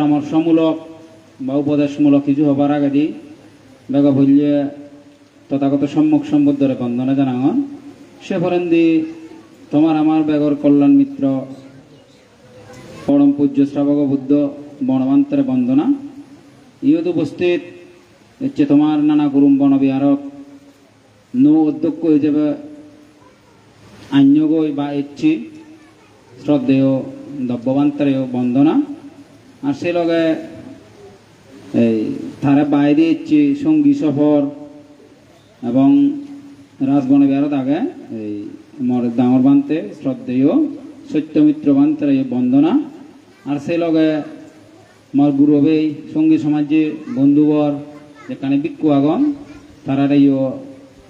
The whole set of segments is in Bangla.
পরামর্শমূলক বা উপদেশমূলক কিছু হবার আগে দি বেগ ভুলিয়ে তথাগত সম্মুখ সম্বুদ্ধরে বন্দনা জানাঙন সে ফরেন্দি তোমার আমার বেগর কল্যাণ মিত্র পরম পূজ্য শ্রাবক বুদ্ধ বনবান্তরে বন্দনা ইয়ত উপস্থিত হচ্ছে তোমার নানা গুরুম বনবিহারক নৌ অধ্যক্ষ হিসেবে আন্যগই বা ইচ্ছি শ্রদ্ধেয় দব্যবান্তরেও বন্দনা আর সে লগে এই তারা বাইরে ইচ্ছি সঙ্গী সফর এবং রাজবনবিহারত আগে এই মর ডাঙর বান্তে শ্রদ্ধেয় সত্যমিত্র বান্তের বন্দনা আর সে লগে মর গুরুবেই সঙ্গী সমাজের বন্ধুবর যেখানে বিক্ষু আগন তারার ইয়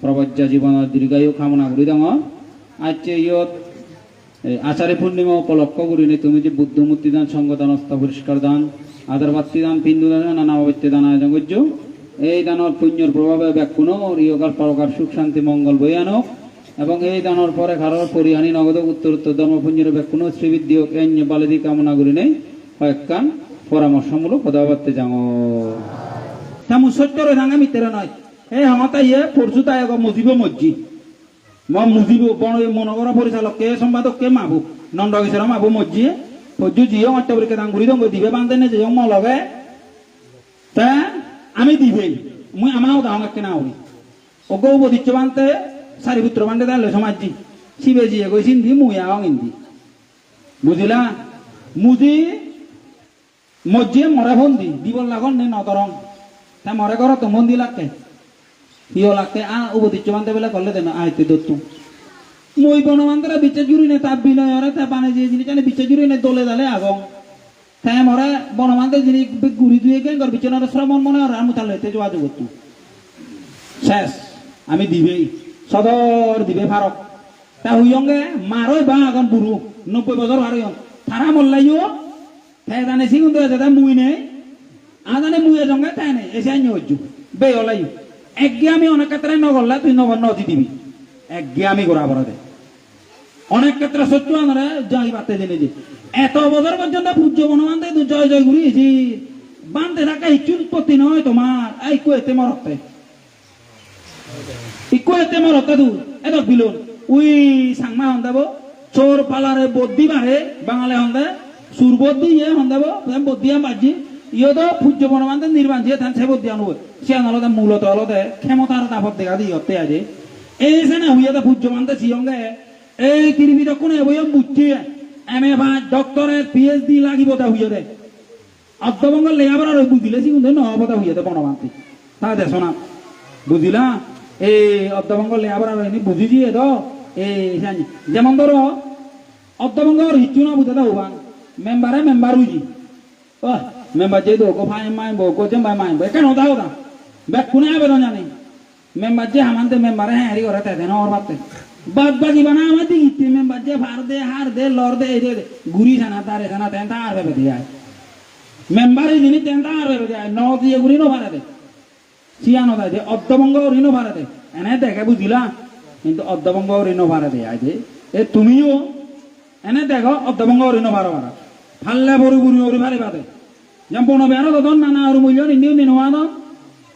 প্রবজ্জা জীবনের দীর্ঘায়ু কামনা করি ডাঙর আজকে ইয়ত আচারে পূর্ণিমা উপলক্ষ করিনি তুমি যে বুদ্ধমূর্তি দান সঙ্গদান অস্তা পরিষ্কার দান আদার বাত্তি দান পিন্দু দান নানা অবৈত্য দান আয়োজন করছ এই দানের পুণ্যর প্রভাবে ব্যাকুণ ইয়কাল পরকার সুখ শান্তি মঙ্গল বই আনক এবং এই দানের পরে কারোর পরিহানি নগদ উত্তর উত্তর ধর্মপুঞ্জের ব্যাকুণ শ্রীবৃদ্ধি হোক এই বালিদি কামনা করি নেই কয়েকখান পরামর্শমূলক কথাবার্তা যাও তেমন সত্য রাঙা মিত্রে নয় এই হামাতা ইয়ে পরশু তাই মুজিব মজ্জি মুজিব মনগর পরিচালক কে সম্পাদক কে মাবু নন্দকিশোর মাবু মজ্জি ফজ্জু জিও অট্টবরিকে দাঙ্গুরি দঙ্গ দিবে বান্ধে নে যে মলগে তা আমি দিবেই মুই আমাও দাও কে না হই ও গৌ বদিচ্ছ বানতে সারিপুত্র বান্ধে দালে সমাজজি শিবে জিয়ে কইছিন দি মুই আও ইন্দি বুঝিলা মুজি মজ্জি মরে বন্দি দিবল লাগন নে নতরং তা মরে করো তো মন্দি লাগকে ইয় লাগতে উপদিচ্ছ বান্ধে বেলা করলে দেন আইতে দত্তু মই বনবান্তরা বিচার জুড়ি নে তার বিনয়রে তা বানে যে জিনিস জানে বিচার জুড়ি নে দলে দালে আগং তাই মরে বনবান্তে জিনিস গুড়ি দুয়ে গে গর বিচনার শ্রমণ মনে আর আমি তাহলে এতে যোগাযোগ করতো শেষ আমি দিবেই সদর দিবে ফারক তা হুইয়ঙ্গে মারই বা আগন বুড়ু 90 বছর হারইয়ন থারা মল্লাইও তাই জানে সিগুন তো আছে মুই নেই আদানে মুয়ে জঙ্গে তাই নেই এসে আইন হজ্জু বে ওলাই একগে আমি অনেক ক্ষেত্রে নগরলা তুই নগর নদী দিবি একগে আমি করা বড় অনেক ক্ষেত্রে সত্য আমরা যাই বাতে জেনে যে এত বছর পর্যন্ত পূজ্য বনবান্তে তুই জয় জয় ঘুরিয়েছি বান্ধে থাকা ইচ্ছু উৎপত্তি নয় তোমার এই কুয়েতে মরতে ইকুয়েতে মরতে তুই এত বিলুন উই সাংমা হন দেব চোর পালারে বদ্দি বাড়ে বাঙালি হন দে সুর বদ্দি ইয়ে হন দেব বদ্দি বাজি ইয়ে তো পূজ্য বনবান্তে নির্বাণ দিয়ে তান সে বদ্দি আনব সে আনলতে মূলত অলতে ক্ষমতার তাপত দেখা দিয়ে হতে আছে এই যে না হুইয়া পূজ্য মানতে সিয়ঙ্গে এই পৃথিবীতে কোনে বইয়া বুঝছি এমএ বা ডক্টরের পিএইচডি লাগিব তা হুইয়া দে অর্ধবঙ্গ লেখাবার আর বুঝিলে সি কিন্তু নহবতা হুইয়া দে বনবান্তি তা দেশ না বুঝিলা এই অর্ধবঙ্গ লেখাবার আর এনে বুঝি দিয়ে তো এই যেমন ধরো অর্ধবঙ্গর হিচ্ছু না বুঝাতে হবান মেম্বার উজি ও মেম্বার যে দো ফাই মাই বো কো জেম বাই মাই বো কেন দাও দা ব্যাক কোনে আবে জানি মেম্বার যে আমানতে মেম্বারে হ্যারি করে তে দেন ওর বাতে বাদ বাকি বানা আমাদি ইতি মেম্বার যে ভার দে হার দে লর দে এই দে গুরি জানা তারে জানা তেন তার হবে দিয়া মেম্বারে যিনি তেন তার হবে দিয়া ন দিয়ে গুরি নো ভারে দে সিয়ানো দা যে অর্ধবঙ্গ ঋণ ভারে দে এনে দেখে বুঝিলা কিন্তু অর্ধবঙ্গ ঋণ ভারে দে আজ এ তুমিও এনে দেখো অর্ধবঙ্গ ঋণ ভারে ভাড়া ফাল্লে বড় গুরি ওরি ভারে বাদে যেমন বনবিহার দন নানা আর মূল্য নিন্দিও নিনোয়া দন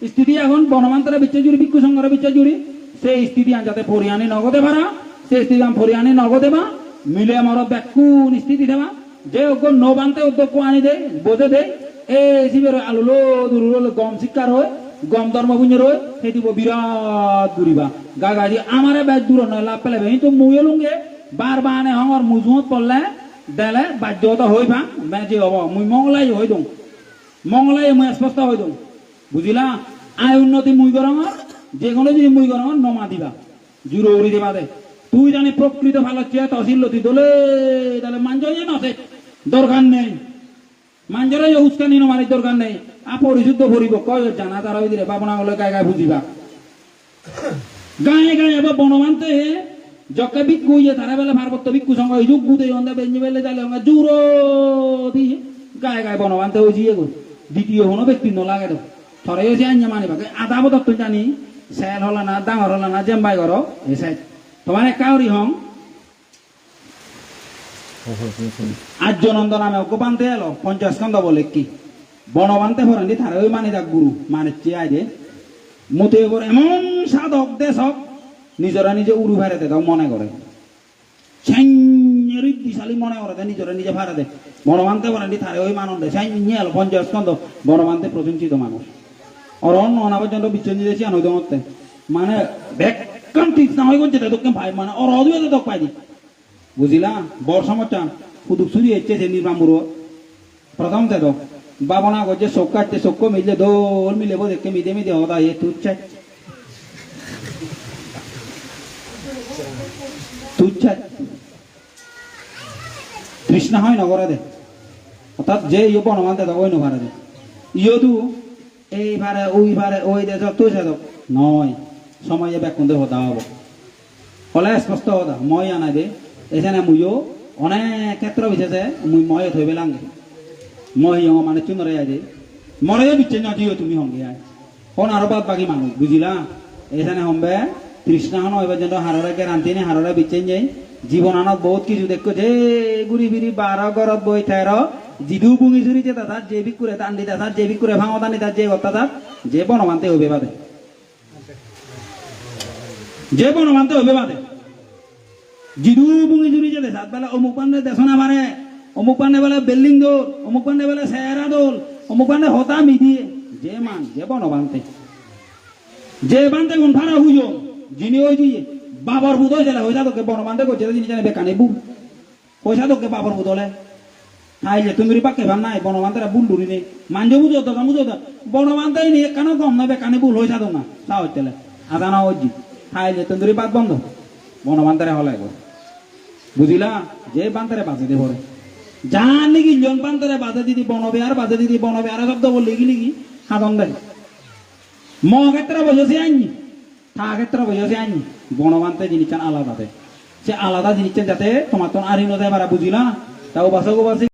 স্থিতি এখন বনবান্তরে বিচার জুড়ি ভিক্ষু সংঘরে বিচার জুড়ি সেই স্থিতি যাতে পরিহানি নগদে ভাড়া সেই স্থিতি পরিহানি নগদে বা মিলে আমার ব্যাকুন স্থিতি দেবা যে ন বানতে উদ্যোগ আনি দে বোঝে দে এই শিবের আলুলো দুরুলো গম শিক্ষার হয় গম ধর্মপুঞ্জের হয় সেই দিব বিরাট ঘুরিবা গা গাড়ি আমারে ব্যাগ দূর নয় লাভ পেলে তো মুয়ে লুঙ্গে বার বানে হঙর মুজুত পড়লে দেলে বাধ্যতা হই ভাঙ যে হব মুই মঙ্গলাই হই দઉં মঙ্গলাই মুই স্পষ্ট হই দઉં বুঝিলা আয় উন্নতি মুই গরঙর যে কোনো যদি মুই গরঙর নমা দিবা জুড়ো উড়ি দেবা দে তুই জানি প্রকৃত ভালো চেয়ে তহসিলতি দোলে তাহলে মাঞ্জরে নসে দরকার নেই মাঞ্জরে উস্কানি নমারি দরকার নেই পরিশুদ্ধ ভরিব কয় জানা তারা ওই দিলে বাবনা হলে গায়ে গায়ে বুঝিবা গায়ে গায়ে এবার বনমানতে যকে ভিক্ষু ইয়ে তারা বেলা ভারপত্য ভিক্ষু সঙ্গে যুগ বুধে অন্ধা বেঞ্জি বেলে যালে জুড়ো দিয়ে গায়ে গায়ে বনমানতে ওই জিয়ে গো দ্বিতীয় কোনো ব্যক্তি নলাগে তো থরে এসে আঞ্জা মানি পাকে আধা বদত্ত জানি স্যাল হলা না ডাঙর হলা না জেম্বাই করো এ সাইড তোমার কাউরি হং আর্য নন্দ নামে ওকে বানতে এলো 50 স্কন্ধ বলে কি বনবান্তে ফরান্দি তারা ওই মানে যাক গুরু মানে চেয়ে দে মতে এবার এমন সাধক দেশক নিজরা নিজে উড়ু ভাড়াতে দাও মনে করে দিশালি মনে করে দেয় নিজরা নিজে ভাড়া দেয় বনবান্তে ফরান্দি তারা ওই মানুষ দেয় সাইল 50 স্কন্ধ বনবান্তে প্রশংসিত মানুষ আর অন্য অনাপর্যন্ত বিচ্ছন্দি দেশি আনন্দ মতে মানে বেকান ঠিক না হয়ে গেছে তোকে ভাই মানে ওর অদ্ভুত তোক পাই দি বুঝিলা বড় সমস্যা পুদুক চুরি হচ্ছে যে নির্মামুর প্রথম তো বাবনা করছে চোখ কাটছে চোখ মিললে দোল মিলে দেখে মিদে মিদে হতা এ তুচ্ছা তুচ্ছা তৃষ্ণা হয় নগরে দে অর্থাৎ যে ইয়ে বনমানতে ওই নভারে দে ইয়ে তু এই ভারে ওই দেশ তুই সাধক নয় সময়ে ব্যাকুন্দে হতা হব ফলে স্পষ্ট হতা মই আনা দে এখানে মুইও অনেক ক্ষেত্র বিশেষে মুই ময়ে থইবে পেলাঙ্গে মই মানে চুনরে আজ মরে বিচ্ছে না দিও তুমি সঙ্গে আয় কোন আরো বাদ বাকি মানুষ বুঝিলা এখানে হম্বে তৃষ্ণা হন ওই পর্যন্ত হাররা গ্যারান্টি নেই হাররা বিচ্ছেন যাই জীবন আনত বহুত কিছু দেখো যে গুড়ি বিড়ি 12 গরত বই ঠাইর জিদু বুঙি চুরি যে তার যে বিক করে টান দিতে তার যে বিক করে ভাঙো টানি তার যে অত্যাচার যে বনমানতে হইবে বাদে যে বনমানতে হইবে বাদে জিদু বুঙি চুরি যে সাত বেলা অমুক পান্ডে দেশনা মারে অমুক পান্ডে বেলা বিল্ডিং দৌড় অমুক পান্ডে বেলা সেরা দোল অমুক পান্ডে হতা মিদিয়ে যে মান যে বনবান্তে যে বান্তে কোন ভাড়া হুইও যিনি ওই দিয়ে বাবার বুধ হয়েছে হইসা তোকে বনবান্তে করছে জিনিস জানে বেকানে বু পয়সা তোকে বাবার বুধ হলে খাইলে তুমি পাকে ভান নাই বনবান্তেরা বুল ডুরি নেই মাঞ্জ বুঝো তো বুঝো তো বনবান্তাই নেই কেন কম না বেকানে বুল হয়েছা তো না তা হইতে আদানা ওজি খাইলে তন্দুরি বাদ বন্ধ বনবান্তারে হলে বুঝিলা যে বান্তারে বাজে দে পরে জান নাকি জন বান্তারে বাজে দিদি বনবে আর শব্দ বললে লিগি সাধন দেয় ম ক্ষেত্রে বসেছি আইনি তা ক্ষেত্রে বসেছি আইনি বনবান্তে জিনিস আলাদা সে আলাদা জিনিস যাতে তোমার তো আরিনো দেয় বারা বুঝিলা তাও বাসা